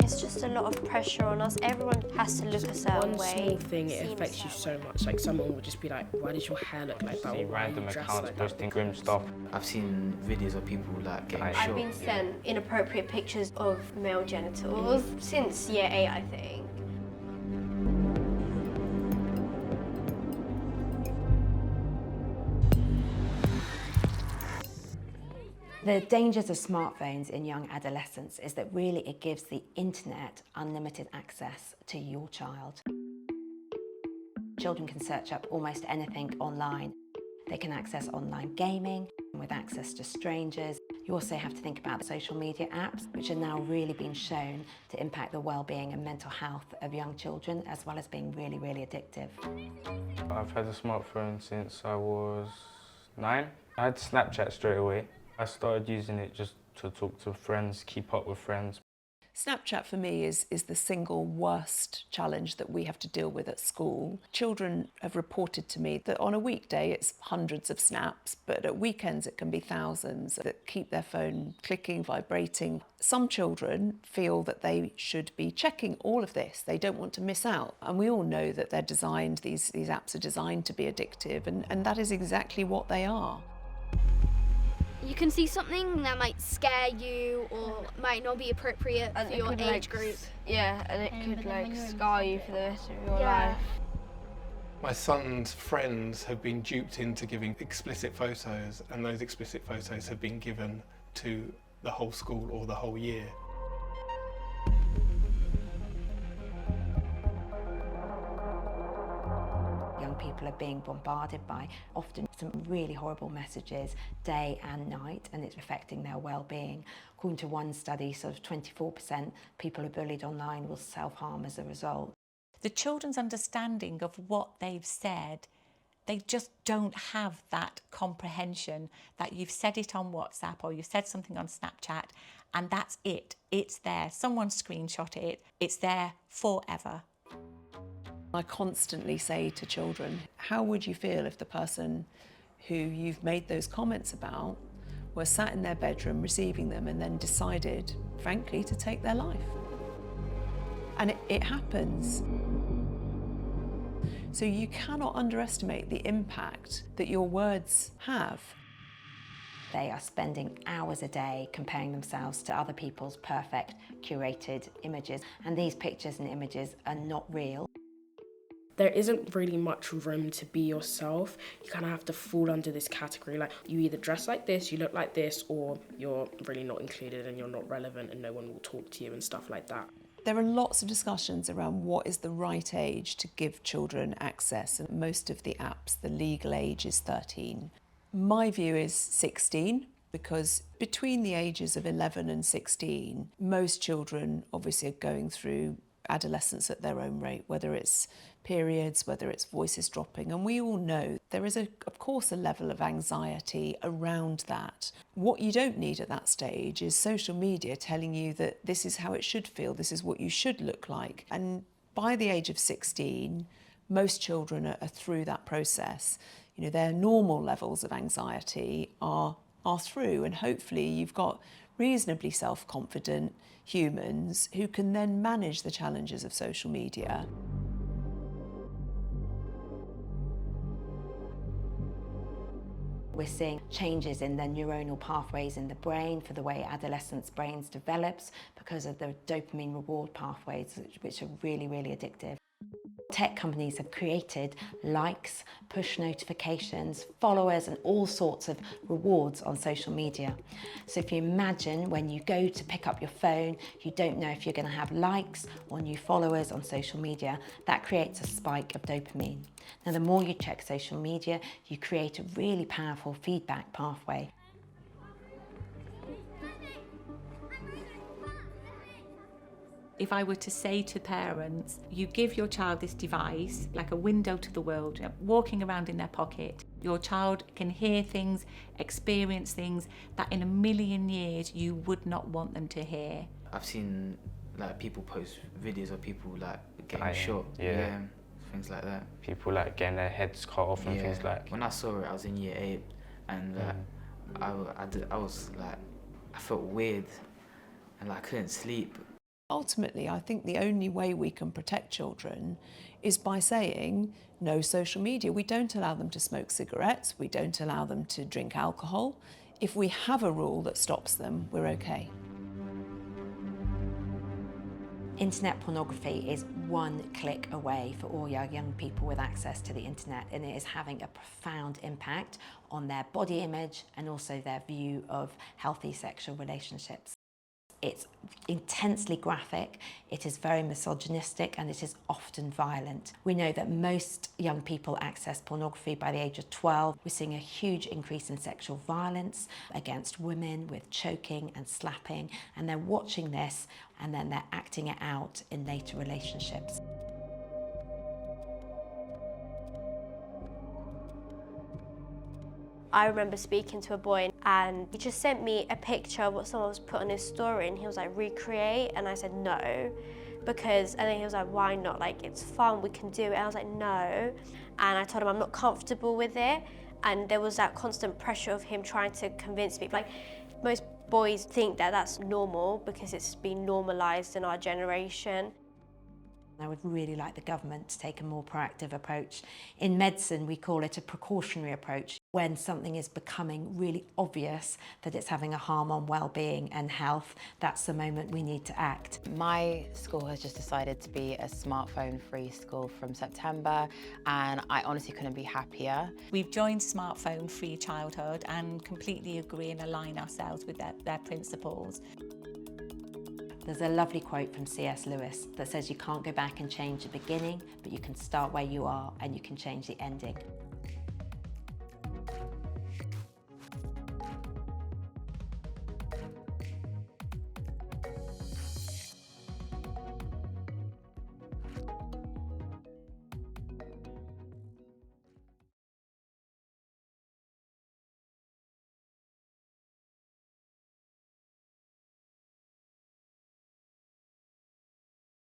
It's just a lot of pressure on us. Everyone has to look a certain way. One small thing, it affects you so much. Like someone would just be like, why does your hair look like that? See random accounts posting grim stuff. I've seen videos of people like getting shot. I've been sent inappropriate pictures of male genitals since year 8, I think. The dangers of smartphones in young adolescents is that really it gives the internet unlimited access to your child. Children can search up almost anything online. They can access online gaming with access to strangers. You also have to think about the social media apps, which are now really being shown to impact the well-being and mental health of young children, as well as being really, really addictive. I've had a smartphone since I was 9. I had Snapchat straight away. I started using it just to talk to friends, keep up with friends. Snapchat for me is the single worst challenge that we have to deal with at school. Children have reported to me that on a weekday it's hundreds of snaps, but at weekends it can be thousands that keep their phone clicking, vibrating. Some children feel that they should be checking all of this. They don't want to miss out. And we all know that they're designed, these apps are designed to be addictive, and that is exactly what they are. You can see something that might scare you or might not be appropriate for your age group. Yeah, and it could scar you for the rest of your life. My son's friends have been duped into giving explicit photos, and those explicit photos have been given to the whole school or the whole year. Young people are being bombarded by often some really horrible messages day and night, and it's affecting their well-being. According to one study, sort of 24% people who are bullied online will self-harm as a result. The children's understanding of what they've said, they just don't have that comprehension that you've said it on WhatsApp or you've said something on Snapchat and that's it. It's there. Someone screenshot it. It's there forever. I constantly say to children, how would you feel if the person who you've made those comments about were sat in their bedroom receiving them and then decided, frankly, to take their life? And it happens. So you cannot underestimate the impact that your words have. They are spending hours a day comparing themselves to other people's perfect, curated images, and these pictures and images are not real. There isn't really much room to be yourself. You kind of have to fall under this category, like you either dress like this, you look like this, or you're really not included and you're not relevant and no one will talk to you and stuff like that. There are lots of discussions around what is the right age to give children access, and most of the apps, the legal age is 13. My view is 16, because between the ages of 11 and 16, most children obviously are going through adolescence at their own rate, whether it's periods, whether it's voices dropping, and we all know there is of course a level of anxiety around that. What you don't need at that stage is social media telling you that this is how it should feel, this is what you should look like. And by the age of 16, most children are through that process. You know, their normal levels of anxiety are through, and hopefully you've got reasonably self-confident humans who can then manage the challenges of social media. We're seeing changes in the neuronal pathways in the brain for the way adolescents' brains develops because of the dopamine reward pathways, which are really, really addictive. Tech companies have created likes, push notifications, followers, and all sorts of rewards on social media. So if you imagine when you go to pick up your phone, you don't know if you're going to have likes or new followers on social media, that creates a spike of dopamine. Now, the more you check social media, you create a really powerful feedback pathway. If I were to say to parents, you give your child this device, like a window to the world, walking around in their pocket, your child can hear things, experience things that in a million years you would not want them to hear. I've seen like people post videos of people like getting shot, things like that. People like getting their heads cut off and things like. When I saw it, I was in year 8, and I was like, I felt weird, and like, I couldn't sleep. Ultimately, I think the only way we can protect children is by saying no social media. We don't allow them to smoke cigarettes, we don't allow them to drink alcohol. If we have a rule that stops them, we're okay. Internet pornography is one click away for all young people with access to the internet, and it is having a profound impact on their body image and also their view of healthy sexual relationships. It's intensely graphic, it is very misogynistic, and it is often violent. We know that most young people access pornography by the age of 12. We're seeing a huge increase in sexual violence against women with choking and slapping, and they're watching this and then they're acting it out in later relationships. I remember speaking to a boy and he just sent me a picture of what someone was put on his story, and he was like, recreate, and I said no, and then he was like, why not, like it's fun, we can do it, and I was like no, and I told him I'm not comfortable with it, and there was that constant pressure of him trying to convince me, like most boys think that that's normal because it's been normalised in our generation. I would really like the government to take a more proactive approach. In medicine, we call it a precautionary approach. When something is becoming really obvious that it's having a harm on well-being and health, that's the moment we need to act. My school has just decided to be a smartphone-free school from September, and I honestly couldn't be happier. We've joined Smartphone Free Childhood and completely agree and align ourselves with their principles. There's a lovely quote from C.S. Lewis that says you can't go back and change the beginning, but you can start where you are and you can change the ending.